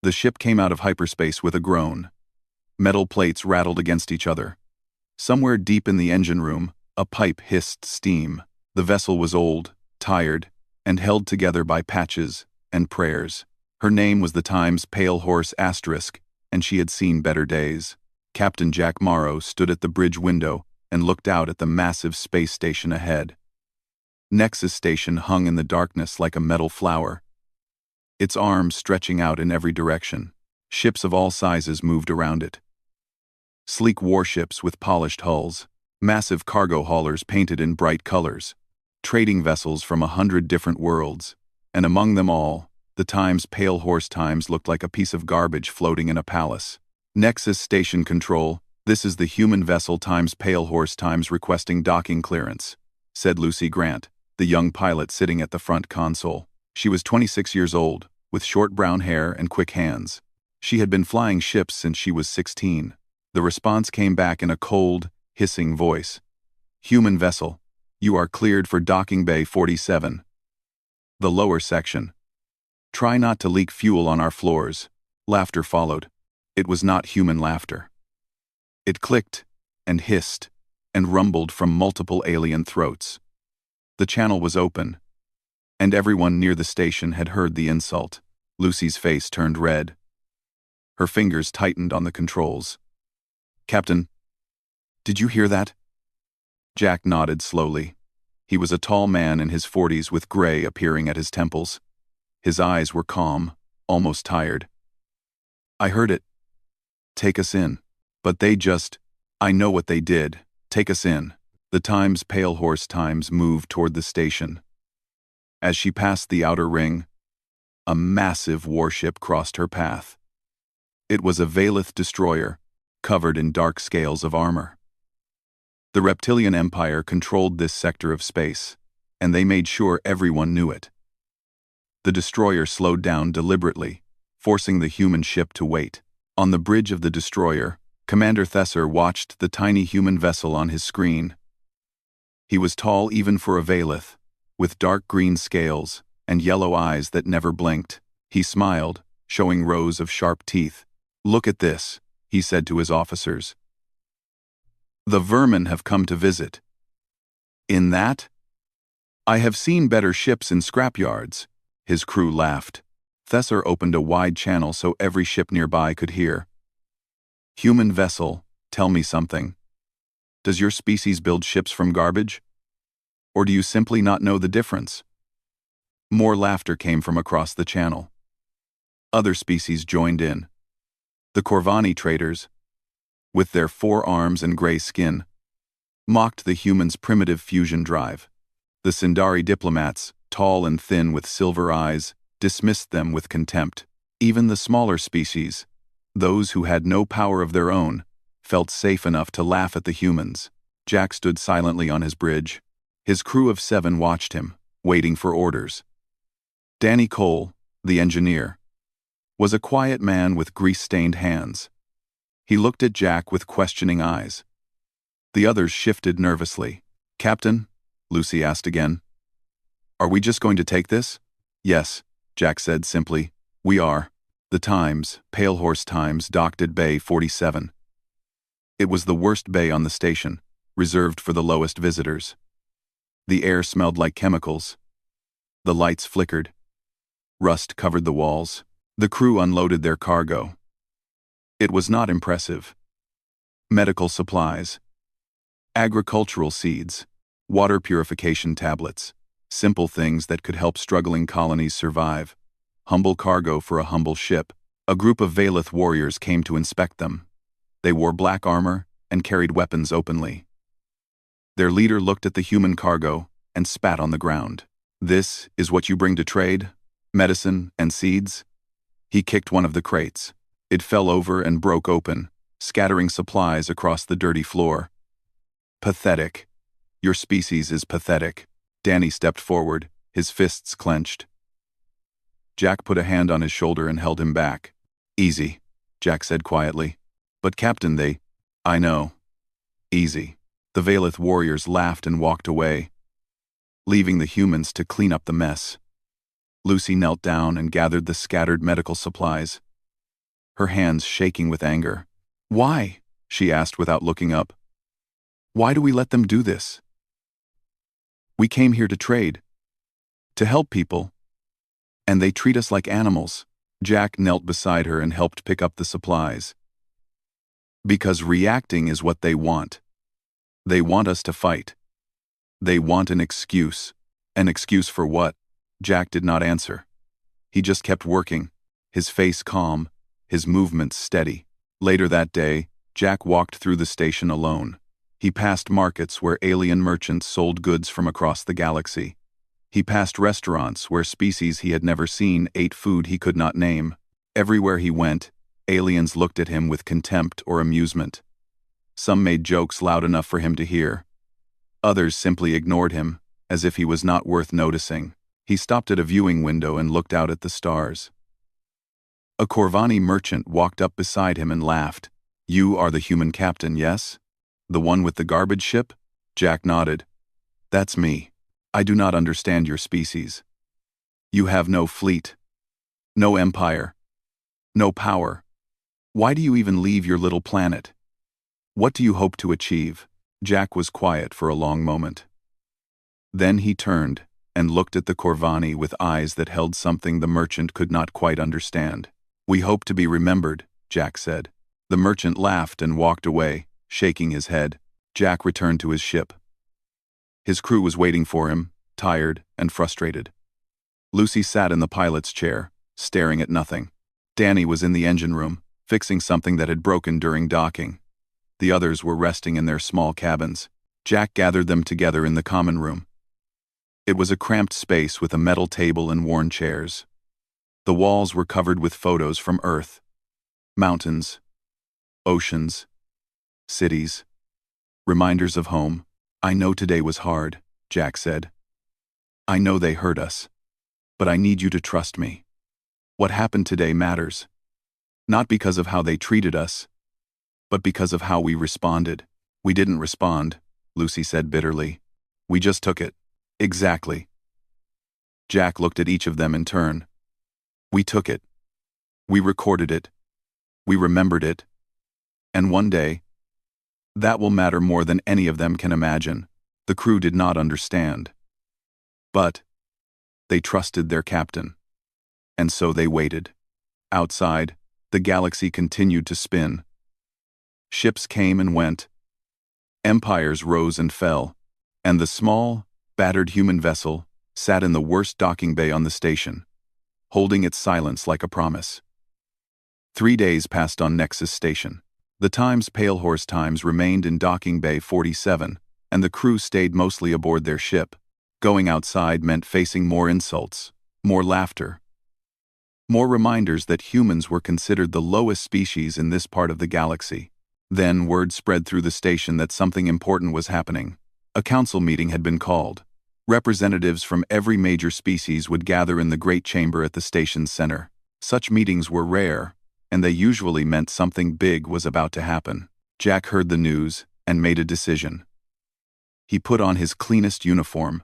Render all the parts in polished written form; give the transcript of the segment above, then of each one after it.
The ship came out of hyperspace with a groan. Metal plates rattled against each other. Somewhere deep in the engine room, a pipe hissed steam. The vessel was old, tired, and held together by patches and prayers. Her name was the Times Pale Horse Asterisk, and she had seen better days. Captain Jack Morrow stood at the bridge window and looked out at the massive space station ahead. Nexus Station hung in the darkness like a metal flower, its arms stretching out in every direction. Ships of all sizes moved around it. Sleek warships with polished hulls, massive cargo haulers painted in bright colors, trading vessels from 100 different worlds, and among them all, the Times Pale Horse Times looked like a piece of garbage floating in a palace. Nexus Station Control, this is the human vessel Times Pale Horse Times requesting docking clearance, said Lucy Grant, the young pilot sitting at the front console. She was 26 years old, with short brown hair and quick hands. She had been flying ships since she was 16. The response came back in a cold, hissing voice. Human vessel, you are cleared for docking bay 47. The lower section. Try not to leak fuel on our floors. Laughter followed. It was not human laughter. It clicked, and hissed, and rumbled from multiple alien throats. The channel was open, and everyone near the station had heard the insult. Lucy's face turned red. Her fingers tightened on the controls. Captain, did you hear that? Jack nodded slowly. He was a tall man in his 40s with gray appearing at his temples. His eyes were calm, almost tired. I heard it. Take us in. But I know what they did. Take us in. The Times Pale Horse Times moved toward the station. As she passed the outer ring, a massive warship crossed her path. It was a Valith destroyer, covered in dark scales of armor. The Reptilian Empire controlled this sector of space, and they made sure everyone knew it. The destroyer slowed down deliberately, forcing the human ship to wait. On the bridge of the destroyer, Commander Thesser watched the tiny human vessel on his screen. He was tall even for a Valith, with dark green scales and yellow eyes that never blinked. He smiled, showing rows of sharp teeth. Look at this, he said to his officers. The vermin have come to visit. In that? I have seen better ships in scrapyards. His crew laughed. Thesser opened a wide channel so every ship nearby could hear. Human vessel, tell me something. Does your species build ships from garbage? Or do you simply not know the difference? More laughter came from across the channel. Other species joined in. The Corvani traders, with their 4 arms and gray skin, mocked the humans' primitive fusion drive. The Sindari diplomats, tall and thin with silver eyes, dismissed them with contempt. Even the smaller species, those who had no power of their own, felt safe enough to laugh at the humans. Jack stood silently on his bridge. His crew of 7 watched him, waiting for orders. Danny Cole, the engineer, was a quiet man with grease-stained hands. He looked at Jack with questioning eyes. The others shifted nervously. Captain? Lucy asked again. Are we just going to take this? Yes, Jack said simply. We are. The Times, Pale Horse Times, docked at Bay 47. It was the worst bay on the station, reserved for the lowest visitors. The air smelled like chemicals. The lights flickered. Rust covered the walls. The crew unloaded their cargo. It was not impressive. Medical supplies, agricultural seeds, water purification tablets, simple things that could help struggling colonies survive. Humble cargo for a humble ship. A group of Valith warriors came to inspect them. They wore black armor and carried weapons openly. Their leader looked at the human cargo and spat on the ground. This is what you bring to trade? Medicine and seeds? He kicked one of the crates. It fell over and broke open, scattering supplies across the dirty floor. Pathetic. Your species is pathetic. Danny stepped forward, his fists clenched. Jack put a hand on his shoulder and held him back. Easy, Jack said quietly. But Captain, I know. Easy. The Valith warriors laughed and walked away, leaving the humans to clean up the mess. Lucy knelt down and gathered the scattered medical supplies. her hands shaking with anger. "Why?" she asked without looking up. "Why do we let them do this? We came here to trade, to help people, and they treat us like animals." Jack knelt beside her and helped pick up the supplies. "Because reacting is what they want. They want us to fight. They want an excuse." "An excuse for what?" Jack did not answer. He just kept working, his face calm, his movements steady. Later that day, Jack walked through the station alone. He passed markets where alien merchants sold goods from across the galaxy. He passed restaurants where species he had never seen ate food he could not name. Everywhere he went, aliens looked at him with contempt or amusement. Some made jokes loud enough for him to hear. Others simply ignored him, as if he was not worth noticing. He stopped at a viewing window and looked out at the stars. A Corvani merchant walked up beside him and laughed. "You are the human captain, yes? The one with the garbage ship?" Jack nodded. "That's me. I do not understand your species. You have no fleet, no empire, no power. Why do you even leave your little planet? What do you hope to achieve?" Jack was quiet for a long moment. Then he turned and looked at the Corvani with eyes that held something the merchant could not quite understand. "We hope to be remembered," Jack said. The merchant laughed and walked away, shaking his head. Jack returned to his ship. His crew was waiting for him, tired and frustrated. Lucy sat in the pilot's chair, staring at nothing. Danny was in the engine room, fixing something that had broken during docking. The others were resting in their small cabins. Jack gathered them together in the common room. It was a cramped space with a metal table and worn chairs. The walls were covered with photos from Earth. Mountains, oceans, cities, reminders of home. "I know today was hard," Jack said. "I know they hurt us. But I need you to trust me. What happened today matters. Not because of how they treated us, but because of how we responded." "We didn't respond," Lucy said bitterly. "We just took it." "Exactly." Jack looked at each of them in turn. "We took it. We recorded it. We remembered it. And one day, that will matter more than any of them can imagine." The crew did not understand. But they trusted their captain. And so they waited. Outside, the galaxy continued to spin. Ships came and went. Empires rose and fell. And the small, battered human vessel sat in the worst docking bay on the station, holding its silence like a promise. 3 days passed on Nexus Station. The Times Palehorse Times remained in docking bay 47, and the crew stayed mostly aboard their ship. Going outside meant facing more insults, more laughter, more reminders that humans were considered the lowest species in this part of the galaxy. Then word spread through the station that something important was happening. A council meeting had been called. Representatives from every major species would gather in the great chamber at the station's center. Such meetings were rare, and they usually meant something big was about to happen. Jack heard the news and made a decision. He put on his cleanest uniform,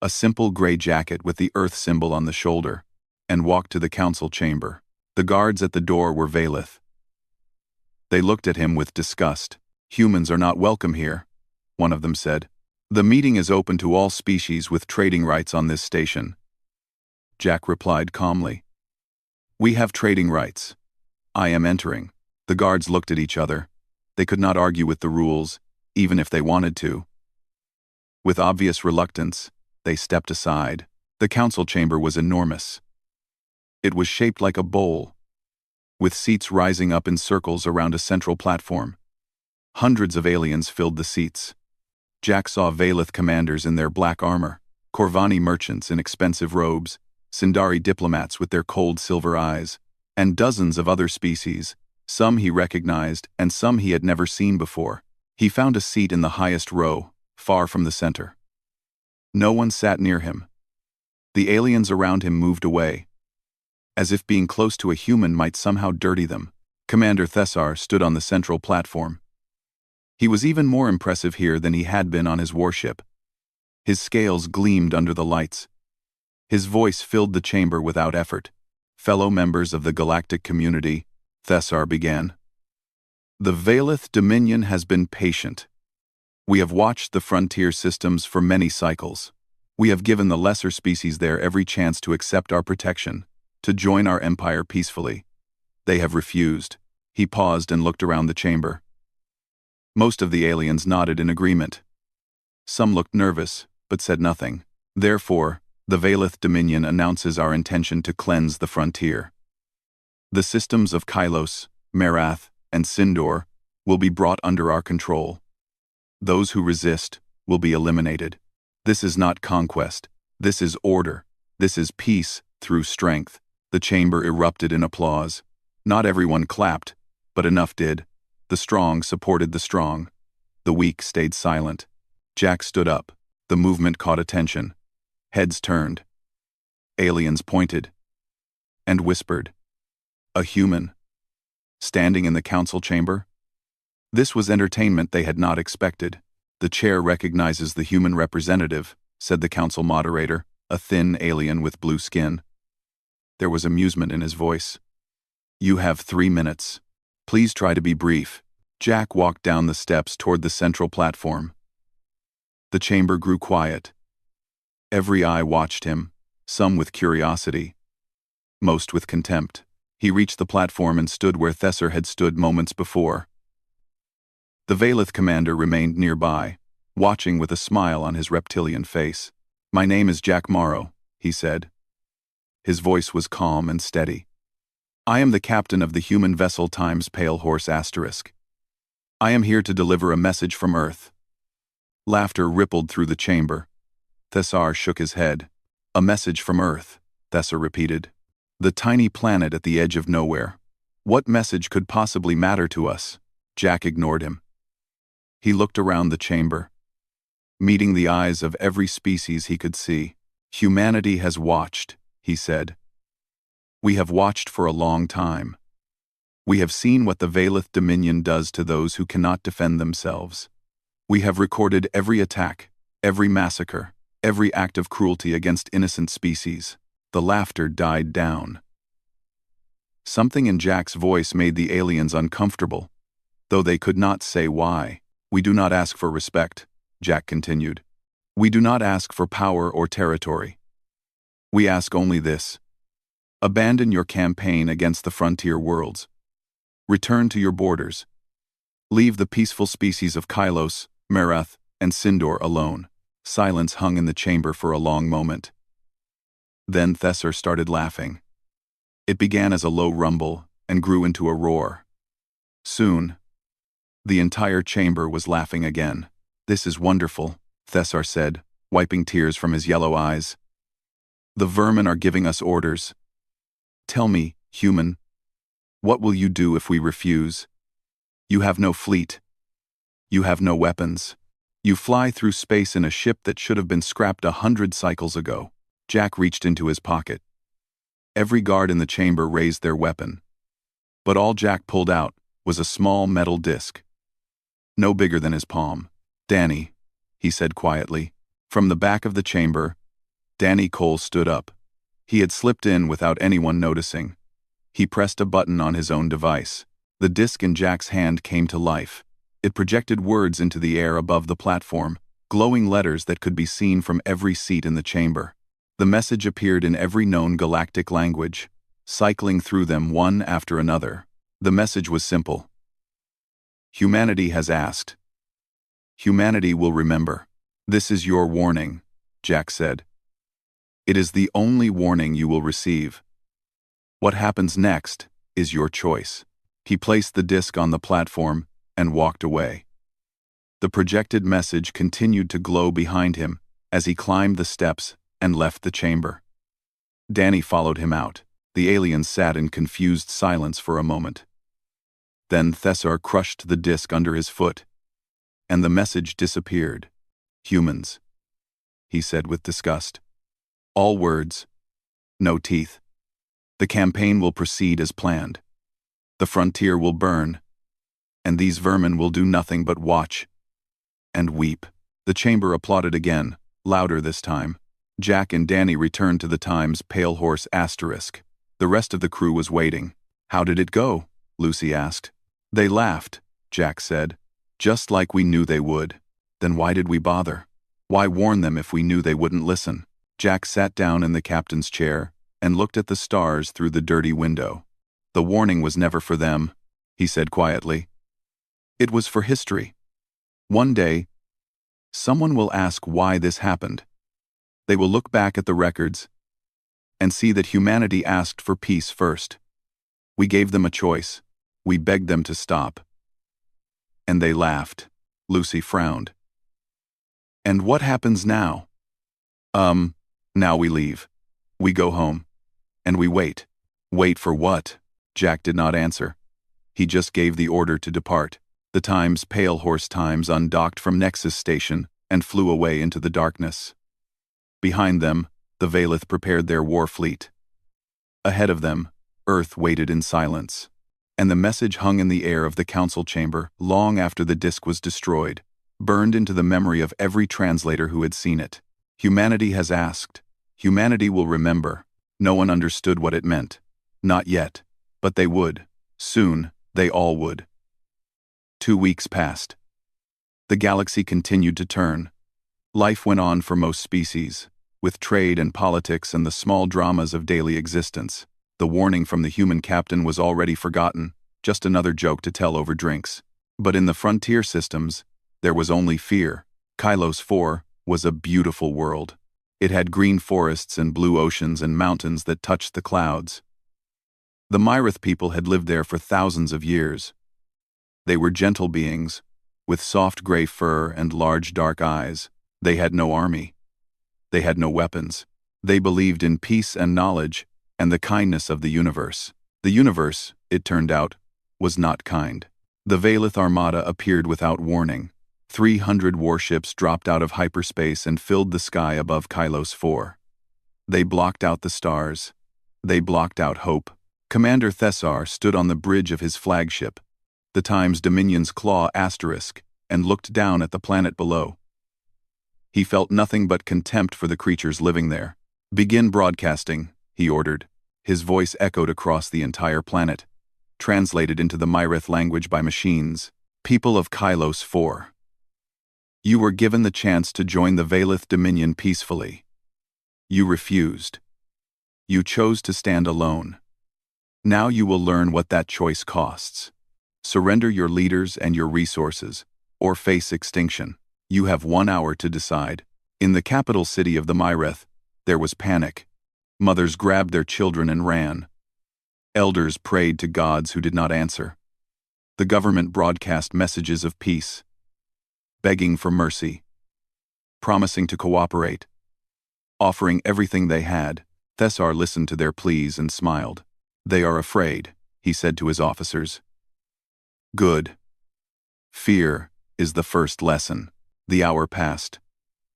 a simple gray jacket with the Earth symbol on the shoulder, and walked to the council chamber. The guards at the door were Valith. They looked at him with disgust. "Humans are not welcome here," one of them said. "The meeting is open to all species with trading rights on this station." Jack replied calmly. "We have trading rights. I am entering." The guards looked at each other. They could not argue with the rules, even if they wanted to. With obvious reluctance, they stepped aside. The council chamber was enormous. It was shaped like a bowl, with seats rising up in circles around a central platform. Hundreds of aliens filled the seats. Jack saw Valith commanders in their black armor, Corvani merchants in expensive robes, Sindari diplomats with their cold silver eyes, and dozens of other species, some he recognized and some he had never seen before. He found a seat in the highest row, far from the center. No one sat near him. The aliens around him moved away, as if being close to a human might somehow dirty them. Commander Thessar stood on the central platform. He was even more impressive here than he had been on his warship. His scales gleamed under the lights. His voice filled the chamber without effort. Fellow members of the galactic community, Thessar began. The Valeth Dominion has been patient. We have watched the frontier systems for many cycles. We have given the lesser species there every chance to accept our protection, to join our empire peacefully. They have refused. He paused and looked around the chamber. Most of the aliens nodded in agreement. Some looked nervous, but said nothing. Therefore, the Valeth Dominion announces our intention to cleanse the frontier. The systems of Kylos, Merath, and Sindor will be brought under our control. Those who resist will be eliminated. This is not conquest. This is order. This is peace through strength. The chamber erupted in applause. Not everyone clapped, but enough did. The strong supported the strong. The weak stayed silent. Jack stood up. The movement caught attention. Heads turned. Aliens pointed and whispered. A human. Standing in the council chamber? This was entertainment they had not expected. The chair recognizes the human representative, said the council moderator, a thin alien with blue skin. There was amusement in his voice. You have 3 minutes. Please try to be brief. Jack walked down the steps toward the central platform. The chamber grew quiet. Every eye watched him, some with curiosity, most with contempt. He reached the platform and stood where Thessar had stood moments before. The Valeth commander remained nearby, watching with a smile on his reptilian face. My name is Jack Morrow, he said. His voice was calm and steady. I am the captain of the human vessel Times Pale Horse **. I am here to deliver a message from Earth. Laughter rippled through the chamber. Thessar shook his head. A message from Earth, Thessar repeated. The tiny planet at the edge of nowhere. What message could possibly matter to us? Jack ignored him. He looked around the chamber, meeting the eyes of every species he could see. Humanity has watched, he said. We have watched for a long time. We have seen what the Valeth Dominion does to those who cannot defend themselves. We have recorded every attack, every massacre, every act of cruelty against innocent species. The laughter died down. Something in Jack's voice made the aliens uncomfortable, though they could not say why. We do not ask for respect, Jack continued. We do not ask for power or territory. We ask only this. Abandon your campaign against the frontier worlds. Return to your borders. Leave the peaceful species of Kylos, Merath, and Sindor alone. Silence hung in the chamber for a long moment. Then Thessar started laughing. It began as a low rumble and grew into a roar. Soon, the entire chamber was laughing again. This is wonderful, Thessar said, wiping tears from his yellow eyes. The vermin are giving us orders. Tell me, human, what will you do if we refuse? You have no fleet. You have no weapons. You fly through space in a ship that should have been scrapped 100 cycles ago. Jack reached into his pocket. Every guard in the chamber raised their weapon. But all Jack pulled out was a small metal disc, no bigger than his palm. Danny, he said quietly. From the back of the chamber, Danny Cole stood up. He had slipped in without anyone noticing. He pressed a button on his own device. The disc in Jack's hand came to life. It projected words into the air above the platform, glowing letters that could be seen from every seat in the chamber. The message appeared in every known galactic language, cycling through them one after another. The message was simple. Humanity has asked. Humanity will remember. This is your warning, Jack said. It is the only warning you will receive. What happens next is your choice. He placed the disc on the platform and walked away. The projected message continued to glow behind him as he climbed the steps and left the chamber. Danny followed him out. The aliens sat in confused silence for a moment. Then Thessar crushed the disc under his foot, and the message disappeared. Humans, he said with disgust. All words, no teeth. The campaign will proceed as planned. The frontier will burn, and these vermin will do nothing but watch and weep. The chamber applauded again, louder this time. Jack and Danny returned to the Times Pale Horse **. The rest of the crew was waiting. "How did it go?" Lucy asked. "They laughed," Jack said. "Just like we knew they would." "Then why did we bother? Why warn them if we knew they wouldn't listen?" Jack sat down in the captain's chair and looked at the stars through the dirty window. "The warning was never for them," he said quietly. "It was for history. One day, someone will ask why this happened. They will look back at the records and see that humanity asked for peace first. We gave them a choice. We begged them to stop. And they laughed." Lucy frowned. "And what happens now?" Now we leave. We go home. And we wait." "Wait for what?" Jack did not answer. He just gave the order to depart. The Times Pale Horse Times undocked from Nexus Station and flew away into the darkness. Behind them, the Valith prepared their war fleet. Ahead of them, Earth waited in silence. And the message hung in the air of the council chamber long after the disk was destroyed, burned into the memory of every translator who had seen it. Humanity has asked. Humanity will remember. No one understood what it meant. Not yet. But they would. Soon, they all would. 2 weeks passed. The galaxy continued to turn. Life went on for most species, with trade and politics and the small dramas of daily existence. The warning from the human captain was already forgotten, just another joke to tell over drinks. But in the frontier systems, there was only fear. Kylos 4 was a beautiful world. It had green forests and blue oceans and mountains that touched the clouds. The Myrith people had lived there for thousands of years. They were gentle beings, with soft gray fur and large dark eyes. They had no army. They had no weapons. They believed in peace and knowledge and the kindness of the universe. The universe, it turned out, was not kind. The Valith Armada appeared without warning. 300 warships dropped out of hyperspace and filled the sky above Kylos 4. They blocked out the stars. They blocked out hope. Commander Thessar stood on the bridge of his flagship, the Times Dominion's Claw Asterisk, and looked down at the planet below. He felt nothing but contempt for the creatures living there. "Begin broadcasting," he ordered. His voice echoed across the entire planet, translated into the Myrith language by machines. "People of Kylos 4. You were given the chance to join the Valith Dominion peacefully. You refused. You chose to stand alone. Now you will learn what that choice costs. Surrender your leaders and your resources, or face extinction. You have 1 hour to decide." In the capital city of the Myrith, there was panic. Mothers grabbed their children and ran. Elders prayed to gods who did not answer. The government broadcast messages of peace, begging for mercy, promising to cooperate, offering everything they had. Thessar listened to their pleas and smiled. "They are afraid," he said to his officers. "Good. Fear is the first lesson." The hour passed.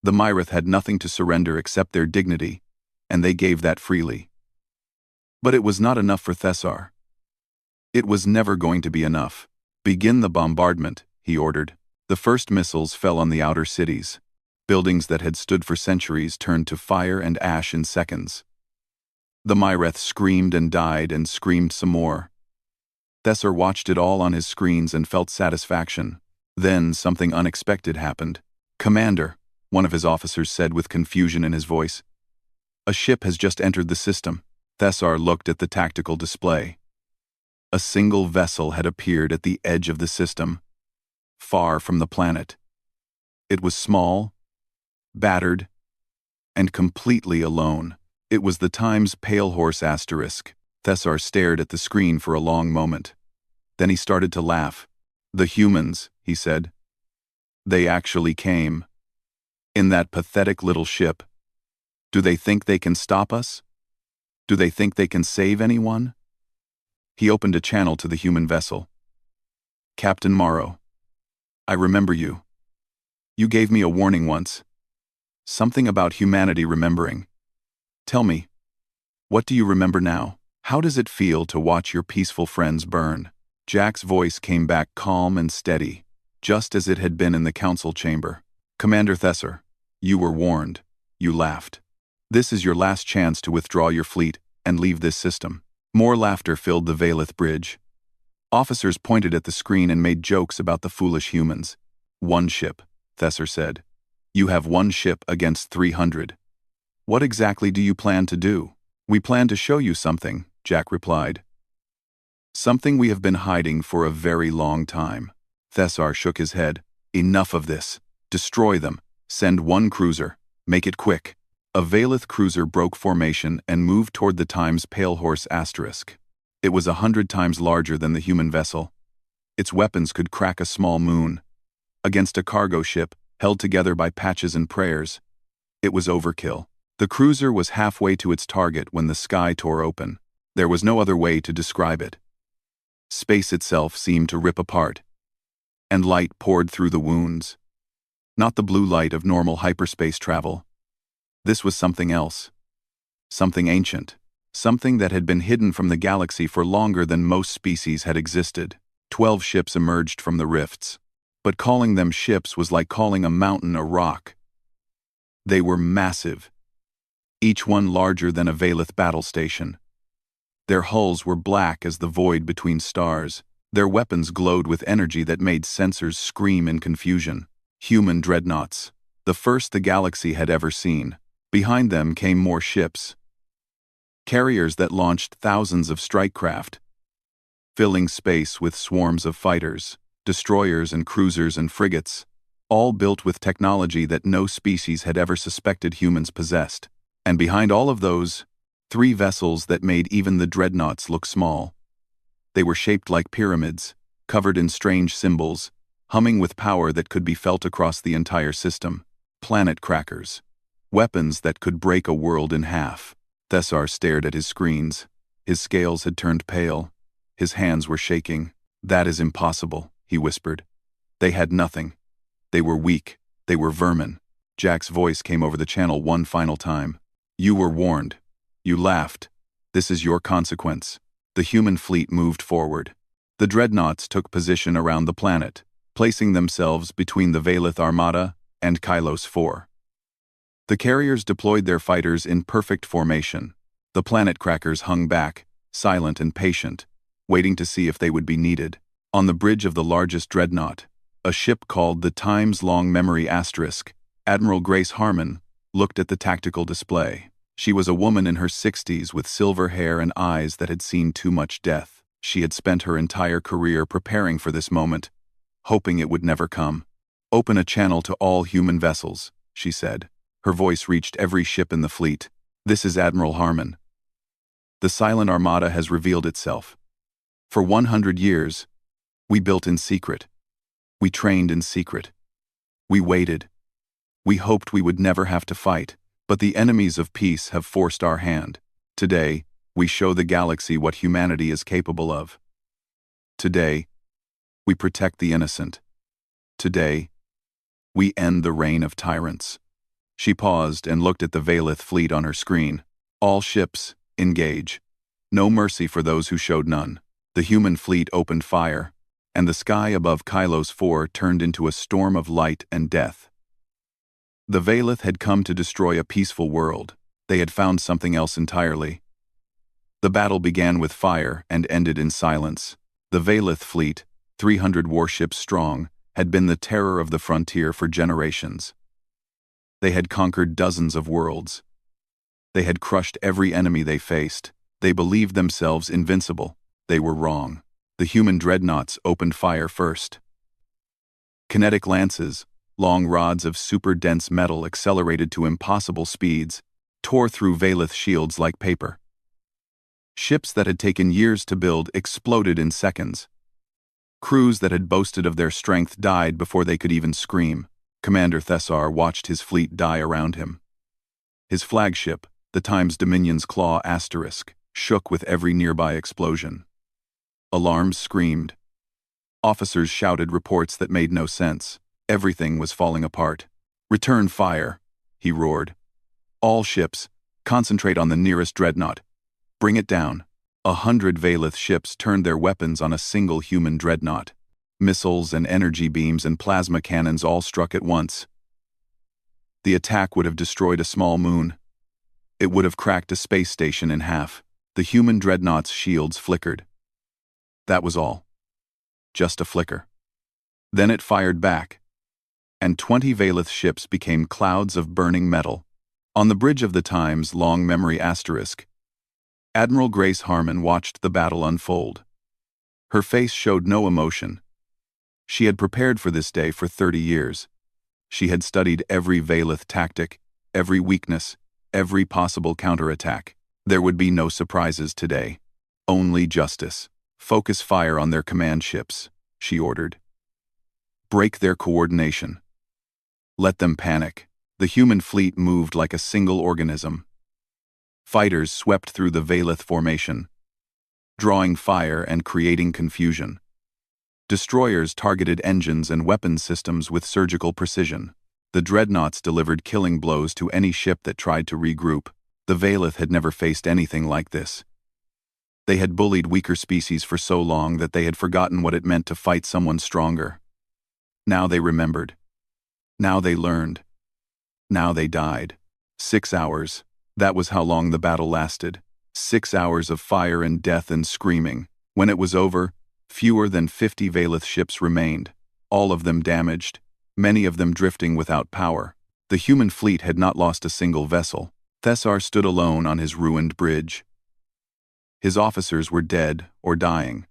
The Myrith had nothing to surrender except their dignity, and they gave that freely. But it was not enough for Thessar. It was never going to be enough. "Begin the bombardment," he ordered. The first missiles fell on the outer cities. Buildings that had stood for centuries turned to fire and ash in seconds. The Myrith screamed and died and screamed some more. Thessar watched it all on his screens and felt satisfaction. Then something unexpected happened. "Commander," one of his officers said with confusion in his voice, "a ship has just entered the system." Thessar looked at the tactical display. A single vessel had appeared at the edge of the system, far from the planet. It was small, battered, and completely alone. It was the Times Pale Horse Asterisk. Thessar stared at the screen for a long moment. Then he started to laugh. "The humans," he said. "They actually came. In that pathetic little ship. Do they think they can stop us? Do they think they can save anyone?" He opened a channel to the human vessel. "Captain Morrow, I remember you. You gave me a warning once. Something about humanity remembering. Tell me, what do you remember now? How does it feel to watch your peaceful friends burn?" Jack's voice came back calm and steady, just as it had been in the council chamber. "Commander Thessar, you were warned. You laughed. This is your last chance to withdraw your fleet and leave this system. More laughter filled the Valeth bridge. Officers pointed at the screen and made jokes about the foolish humans. "One ship," Thesser said. "You have one ship against 300. What exactly do you plan to do?" "We plan to show you something," Jack replied. "Something we have been hiding for a very long time." Thessar shook his head. "Enough of this. Destroy them. Send one cruiser. Make it quick." A Valeth cruiser broke formation and moved toward the Times Pale Horse Asterisk. It was 100 times larger than the human vessel. Its weapons could crack a small moon. Against a cargo ship, held together by patches and prayers, it was overkill. The cruiser was halfway to its target when the sky tore open. There was no other way to describe it. Space itself seemed to rip apart, and light poured through the wounds. Not the blue light of normal hyperspace travel. This was something else. Something ancient. Something that had been hidden from the galaxy for longer than most species had existed. 12 ships emerged from the rifts. But calling them ships was like calling a mountain a rock. They were massive, each one larger than a Valeth battle station. Their hulls were black as the void between stars. Their weapons glowed with energy that made sensors scream in confusion. Human dreadnoughts, the first the galaxy had ever seen. Behind them came more ships. Carriers that launched thousands of strike craft, filling space with swarms of fighters, destroyers and cruisers and frigates, all built with technology that no species had ever suspected humans possessed. And behind all of those, 3 vessels that made even the dreadnoughts look small. They were shaped like pyramids, covered in strange symbols, humming with power that could be felt across the entire system. Planet crackers. Weapons that could break a world in half. Thessar stared at his screens. His scales had turned pale. His hands were shaking. "That is impossible," he whispered. "They had nothing. They were weak. They were vermin." Jack's voice came over the channel one final time. "You were warned. You laughed. This is your consequence." The human fleet moved forward. The dreadnoughts took position around the planet, placing themselves between the Valeth Armada and Kylos 4. The carriers deployed their fighters in perfect formation. The planet crackers hung back, silent and patient, waiting to see if they would be needed. On the bridge of the largest dreadnought, a ship called the Times Long Memory Asterisk, Admiral Grace Harmon looked at the tactical display. She was a woman in her 60s with silver hair and eyes that had seen too much death. She had spent her entire career preparing for this moment, hoping it would never come. "Open a channel to all human vessels," she said. Her voice reached every ship in the fleet. "This is Admiral Harmon. The silent armada has revealed itself. For 100 years, we built in secret. We trained in secret. We waited. We hoped we would never have to fight, but the enemies of peace have forced our hand. Today, we show the galaxy what humanity is capable of. Today, we protect the innocent. Today, we end the reign of tyrants." She paused and looked at the Valeth fleet on her screen. "All ships, engage. No mercy for those who showed none." The human fleet opened fire, and the sky above Kylos 4 turned into a storm of light and death. The Valeth had come to destroy a peaceful world. They had found something else entirely. The battle began with fire and ended in silence. The Valeth fleet, 300 warships strong, had been the terror of the frontier for generations. They had conquered dozens of worlds. They had crushed every enemy they faced. They believed themselves invincible. They were wrong. The human dreadnoughts opened fire first. Kinetic lances, long rods of super-dense metal accelerated to impossible speeds, tore through Valeth shields like paper. Ships that had taken years to build exploded in seconds. Crews that had boasted of their strength died before they could even scream. Commander Thessar watched his fleet die around him. His flagship, the Times Dominion's Claw Asterisk, shook with every nearby explosion. Alarms screamed. Officers shouted reports that made no sense. Everything was falling apart. "Return fire," he roared. "All ships, concentrate on the nearest dreadnought. Bring it down." 100 Valeth ships turned their weapons on a single human dreadnought. Missiles and energy beams and plasma cannons all struck at once. The attack would have destroyed a small moon. It would have cracked a space station in half. The human dreadnought's shields flickered. That was all. Just a flicker. Then it fired back, and 20 Valeth ships became clouds of burning metal. On the bridge of the Time's long memory asterisk, Admiral Grace Harmon watched the battle unfold. Her face showed no emotion. She had prepared for this day for 30 years. She had studied every Valeth tactic, every weakness, every possible counterattack. There would be no surprises today. Only justice. Focus fire on their command ships, she ordered. Break their coordination. Let them panic. The human fleet moved like a single organism. Fighters swept through the Valeth formation, drawing fire and creating confusion. Destroyers targeted engines and weapons systems with surgical precision. The dreadnoughts delivered killing blows to any ship that tried to regroup. The Valeth had never faced anything like this. They had bullied weaker species for so long that they had forgotten what it meant to fight someone stronger. Now they remembered. Now they learned. Now they died. 6 hours. That was how long the battle lasted. 6 hours of fire and death and screaming. When it was over, fewer than 50 Valeth ships remained, all of them damaged, many of them drifting without power. The human fleet had not lost a single vessel. Thessar stood alone on his ruined bridge. His officers were dead or dying.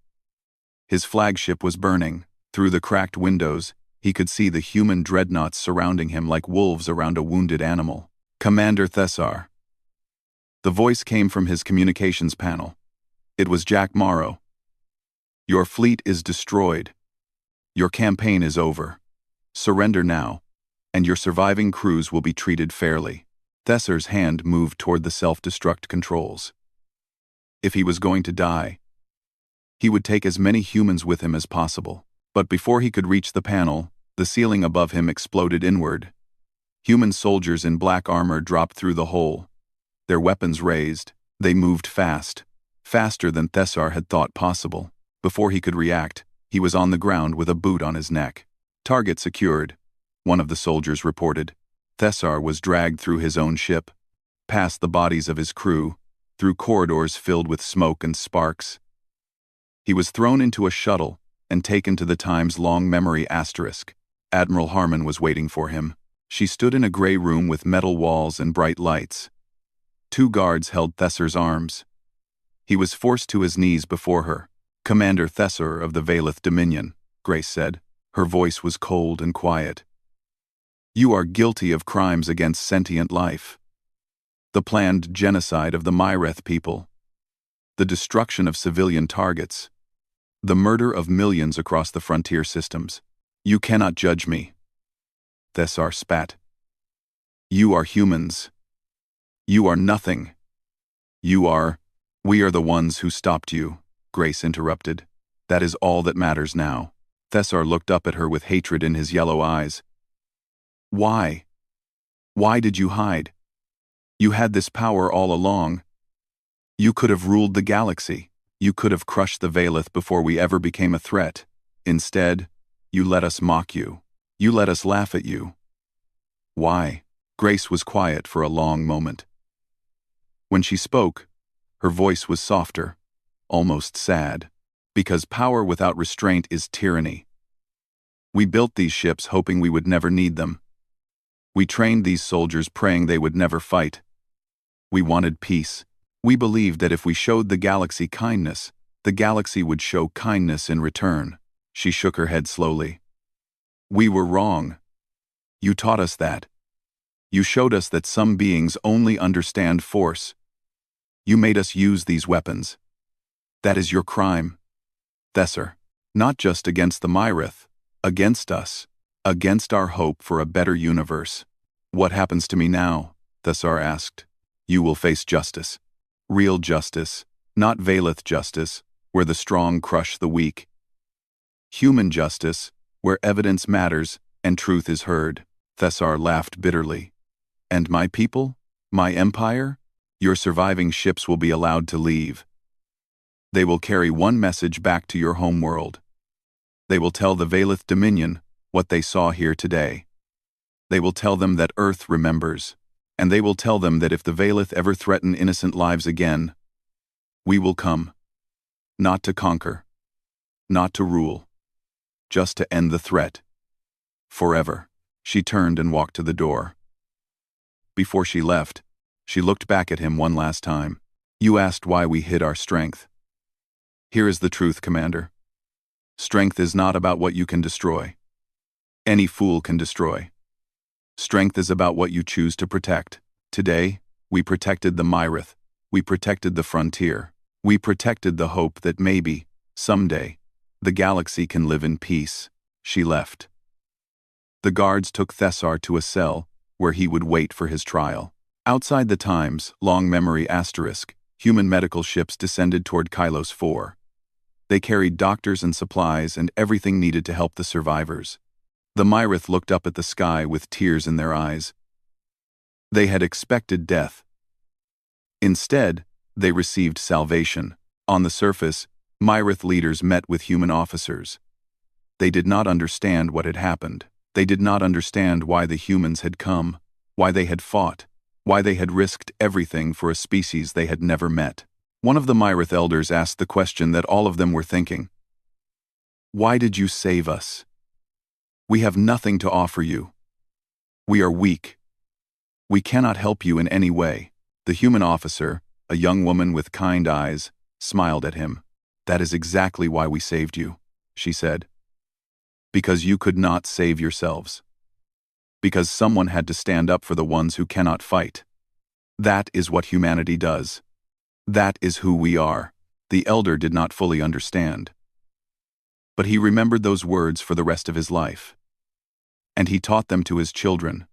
His flagship was burning. Through the cracked windows, he could see the human dreadnoughts surrounding him like wolves around a wounded animal. Commander Thessar. The voice came from his communications panel. It was Jack Morrow. Your fleet is destroyed. Your campaign is over. Surrender now, and your surviving crews will be treated fairly. Thessar's hand moved toward the self-destruct controls. If he was going to die, he would take as many humans with him as possible. But before he could reach the panel, the ceiling above him exploded inward. Human soldiers in black armor dropped through the hole. Their weapons raised. They moved fast, faster than Thessar had thought possible. Before he could react, he was on the ground with a boot on his neck. Target secured, one of the soldiers reported. Thessar was dragged through his own ship, past the bodies of his crew, through corridors filled with smoke and sparks. He was thrown into a shuttle and taken to the Time's long memory asterisk. Admiral Harmon was waiting for him. She stood in a gray room with metal walls and bright lights. 2 guards held Thessar's arms. He was forced to his knees before her. Commander Thessar of the Valeth Dominion, Grace said. Her voice was cold and quiet. You are guilty of crimes against sentient life. The planned genocide of the Myreth people. The destruction of civilian targets. The murder of millions across the frontier systems. You cannot judge me. Thessar spat. You are humans. You are nothing. We are the ones who stopped you, Grace interrupted. That is all that matters now. Thessar looked up at her with hatred in his yellow eyes. Why? Why did you hide? You had this power all along. You could have ruled the galaxy. You could have crushed the Valeth before we ever became a threat. Instead, you let us mock you. You let us laugh at you. Why? Grace was quiet for a long moment. When she spoke, her voice was softer, almost sad, because power without restraint is tyranny. We built these ships hoping we would never need them. We trained these soldiers praying they would never fight. We wanted peace. We believed that if we showed the galaxy kindness, the galaxy would show kindness in return. She shook her head slowly. We were wrong. You taught us that. You showed us that some beings only understand force. You made us use these weapons. That is your crime, Thessar. Not just against the Myreth, against us, against our hope for a better universe. What happens to me now? Thessar asked. You will face justice. Real justice, not Valeth justice, where the strong crush the weak. Human justice, where evidence matters and truth is heard. Thessar laughed bitterly. And my people? My empire? Your surviving ships will be allowed to leave. They will carry one message back to your homeworld. They will tell the Valeth Dominion what they saw here today. They will tell them that Earth remembers, and they will tell them that if the Valeth ever threaten innocent lives again, We will come. Not to conquer. Not to rule. Just to end the threat. Forever. She turned and walked to the door. Before she left, she looked back at him one last time. You asked why we hid our strength. Here is the truth, Commander. Strength is not about what you can destroy. Any fool can destroy. Strength is about what you choose to protect. Today, we protected the Myrith. We protected the frontier. We protected the hope that maybe, someday, the galaxy can live in peace. She left. The guards took Thessar to a cell, where he would wait for his trial. Outside the Times, long memory asterisk, human medical ships descended toward Kylos 4. They carried doctors and supplies and everything needed to help the survivors. The Myrith looked up at the sky with tears in their eyes. They had expected death. Instead, they received salvation. On the surface, Myrith leaders met with human officers. They did not understand what had happened. They did not understand why the humans had come, why they had fought, why they had risked everything for a species they had never met. One of the Myrith elders asked the question that all of them were thinking. Why did you save us? We have nothing to offer you. We are weak. We cannot help you in any way. The human officer, a young woman with kind eyes, smiled at him. That is exactly why we saved you, she said. Because you could not save yourselves. Because someone had to stand up for the ones who cannot fight. That is what humanity does. That is who we are. The elder did not fully understand. But he remembered those words for the rest of his life. And he taught them to his children.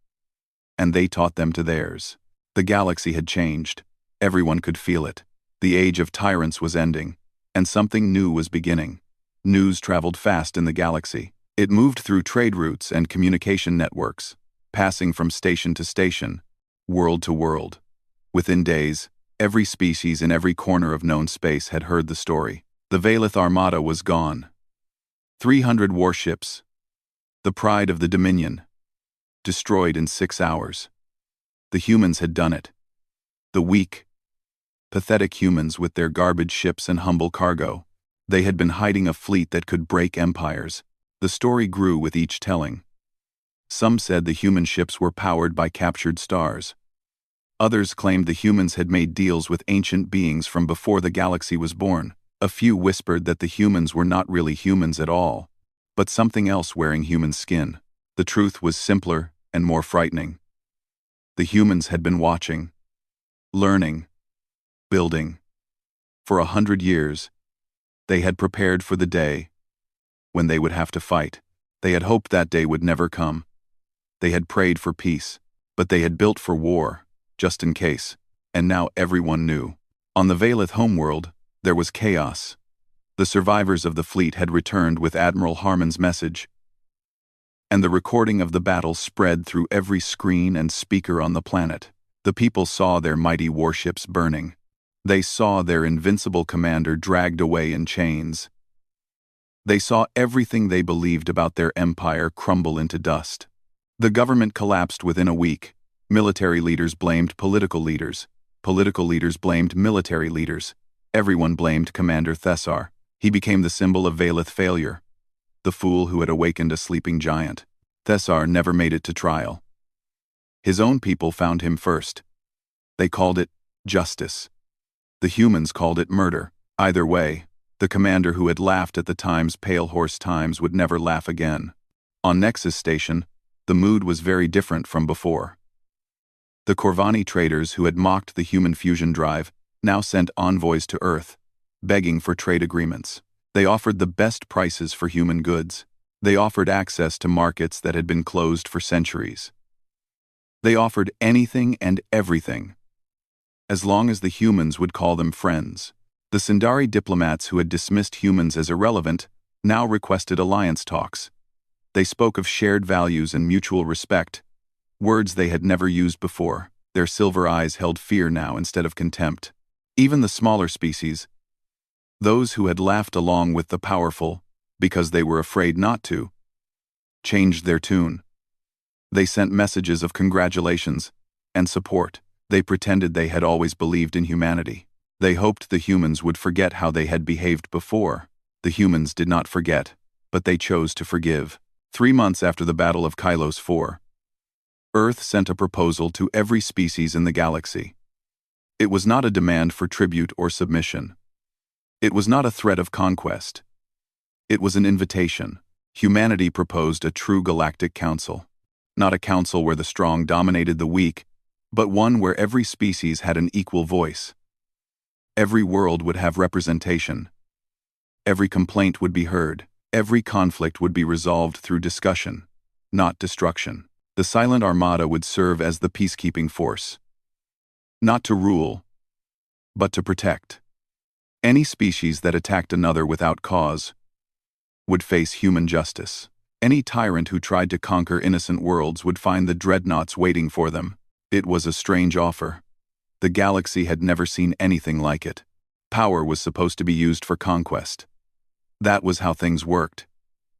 And they taught them to theirs. The galaxy had changed. Everyone could feel it. The age of tyrants was ending, and something new was beginning. News traveled fast in the galaxy. It moved through trade routes and communication networks, passing from station to station, world to world. Within days, every species in every corner of known space had heard the story. The Valith Armada was gone. 300 warships, the pride of the Dominion, destroyed in 6 hours. The humans had done it. The weak, pathetic humans with their garbage ships and humble cargo. They had been hiding a fleet that could break empires. The story grew with each telling. Some said the human ships were powered by captured stars. Others claimed the humans had made deals with ancient beings from before the galaxy was born. A few whispered that the humans were not really humans at all, but something else wearing human skin. The truth was simpler and more frightening. The humans had been watching, learning, building. For 100 years, they had prepared for the day when they would have to fight. They had hoped that day would never come. They had prayed for peace, but they had built for war, just in case. And now everyone knew. On the Valith homeworld, there was chaos. The survivors of the fleet had returned with Admiral Harmon's message, and the recording of the battle spread through every screen and speaker on the planet. The people saw their mighty warships burning. They saw their invincible commander dragged away in chains. They saw everything they believed about their empire crumble into dust. The government collapsed within a week. Military leaders blamed political leaders. Political leaders blamed military leaders. Everyone blamed Commander Thessar. He became the symbol of Valith failure, the fool who had awakened a sleeping giant. Thessar never made it to trial. His own people found him first. They called it justice. The humans called it murder. Either way, the commander who had laughed at the Times' Pale Horse Times would never laugh again. On Nexus Station, the mood was very different from before. The Corvani traders who had mocked the human fusion drive now sent envoys to Earth, begging for trade agreements. They offered the best prices for human goods. They offered access to markets that had been closed for centuries. They offered anything and everything, as long as the humans would call them friends. The Sindari diplomats who had dismissed humans as irrelevant now requested alliance talks. They spoke of shared values and mutual respect, words they had never used before. Their silver eyes held fear now instead of contempt. Even the smaller species, those who had laughed along with the powerful because they were afraid not to, changed their tune. They sent messages of congratulations and support. They pretended they had always believed in humanity. They hoped the humans would forget how they had behaved before. The humans did not forget, but they chose to forgive. 3 months after the Battle of Kylos IV, Earth sent a proposal to every species in the galaxy. It was not a demand for tribute or submission. It was not a threat of conquest. It was an invitation. Humanity proposed a true galactic council. Not a council where the strong dominated the weak, but one where every species had an equal voice. Every world would have representation. Every complaint would be heard. Every conflict would be resolved through discussion, not destruction. The Silent Armada would serve as the peacekeeping force. Not to rule, but to protect. Any species that attacked another without cause would face human justice. Any tyrant who tried to conquer innocent worlds would find the dreadnoughts waiting for them. It was a strange offer. The galaxy had never seen anything like it. Power was supposed to be used for conquest. That was how things worked.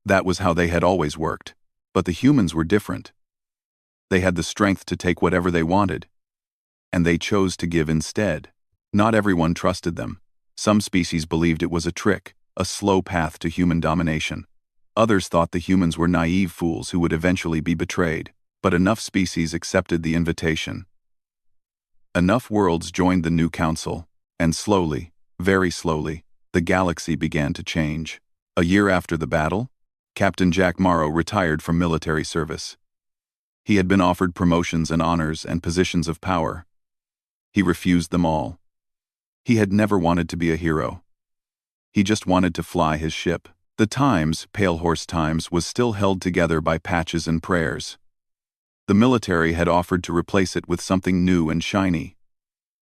That was how they had always worked. But the humans were different. They had the strength to take whatever they wanted, and they chose to give instead. Not everyone trusted them. Some species believed it was a trick, a slow path to human domination. Others thought the humans were naive fools who would eventually be betrayed. But enough species accepted the invitation. Enough worlds joined the new council, and slowly, very slowly, the galaxy began to change. A year after the battle, Captain Jack Morrow retired from military service. He had been offered promotions and honors and positions of power. He refused them all. He had never wanted to be a hero. He just wanted to fly his ship. The Times, Pale Horse Times, was still held together by patches and prayers. The military had offered to replace it with something new and shiny.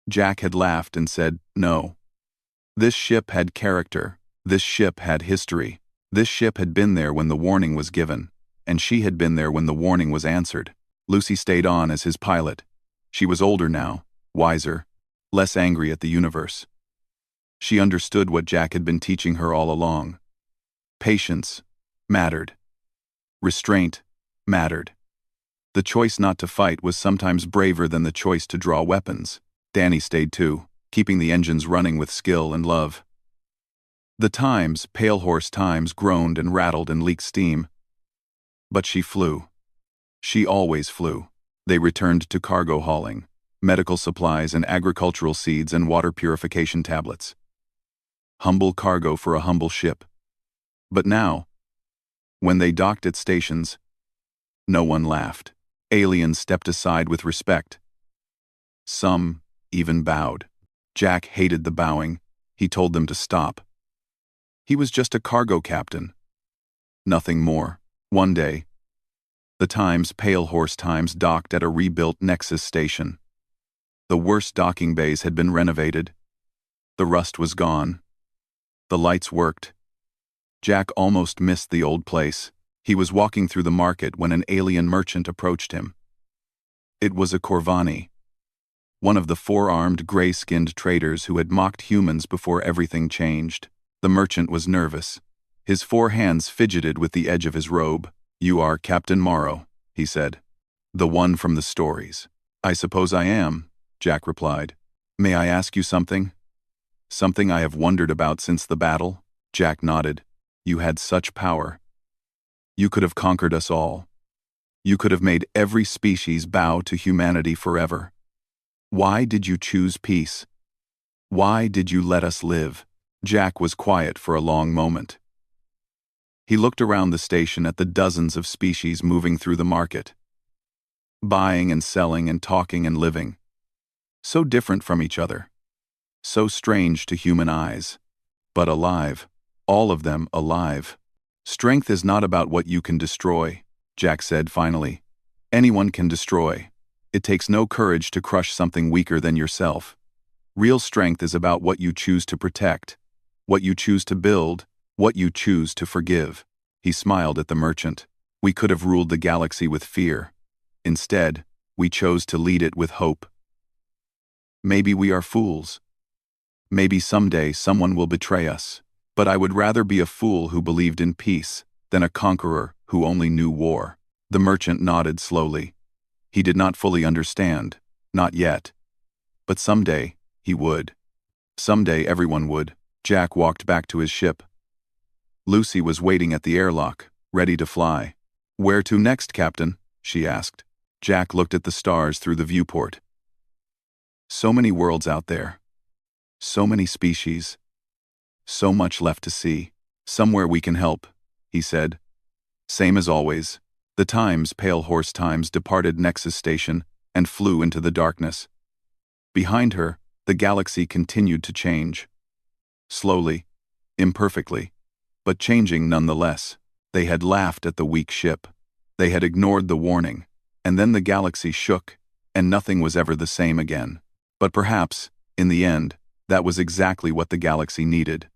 Jack had laughed and said, "No. This ship had character. This ship had history. This ship had been there when the warning was given, and she had been there when the warning was answered." Lucy stayed on as his pilot. She was older now, wiser, less angry at the universe. She understood what Jack had been teaching her all along. Patience mattered. Restraint mattered. The choice not to fight was sometimes braver than the choice to draw weapons. Danny stayed too, keeping the engines running with skill and love. The Times, Pale Horse Times, groaned and rattled and leaked steam. But she flew. She always flew. They returned to cargo hauling, medical supplies and agricultural seeds and water purification tablets. Humble cargo for a humble ship. But now, when they docked at stations, no one laughed. Aliens stepped aside with respect. Some even bowed. Jack hated the bowing. He told them to stop. He was just a cargo captain. Nothing more. One day, the Times, Pale Horse Times, docked at a rebuilt Nexus station. The worst docking bays had been renovated. The rust was gone. The lights worked. Jack almost missed the old place. He was walking through the market when an alien merchant approached him. It was a Corvani, one of the four-armed, gray-skinned traders who had mocked humans before everything changed. The merchant was nervous. His 4 hands fidgeted with the edge of his robe. "You are Captain Morrow," he said. "The one from the stories." "I suppose I am," Jack replied. "May I ask you something?" "Something I have wondered about since the battle." Jack nodded. "You had such power. You could have conquered us all. You could have made every species bow to humanity forever. Why did you choose peace? Why did you let us live?" Jack was quiet for a long moment. He looked around the station at the dozens of species moving through the market, buying and selling and talking and living. So different from each other. So strange to human eyes. But alive. All of them alive. "Strength is not about what you can destroy," Jack said finally. "Anyone can destroy. It takes no courage to crush something weaker than yourself. Real strength is about what you choose to protect, what you choose to build, what you choose to forgive." He smiled at the merchant. "We could have ruled the galaxy with fear. Instead, we chose to lead it with hope. Maybe we are fools. Maybe someday someone will betray us. But I would rather be a fool who believed in peace than a conqueror who only knew war." The merchant nodded slowly. He did not fully understand, not yet. But someday, he would. Someday everyone would. Jack walked back to his ship. Lucy was waiting at the airlock, ready to fly. "Where to next, Captain?" she asked. Jack looked at the stars through the viewport. So many worlds out there. So many species. So much left to see. "Somewhere we can help," he said. Same as always. The Times, Pale Horse Times, departed Nexus Station and flew into the darkness. Behind her, the galaxy continued to change. Slowly, imperfectly, but changing nonetheless. They had laughed at the weak ship. They had ignored the warning, and then the galaxy shook, and nothing was ever the same again. But perhaps, in the end, that was exactly what the galaxy needed.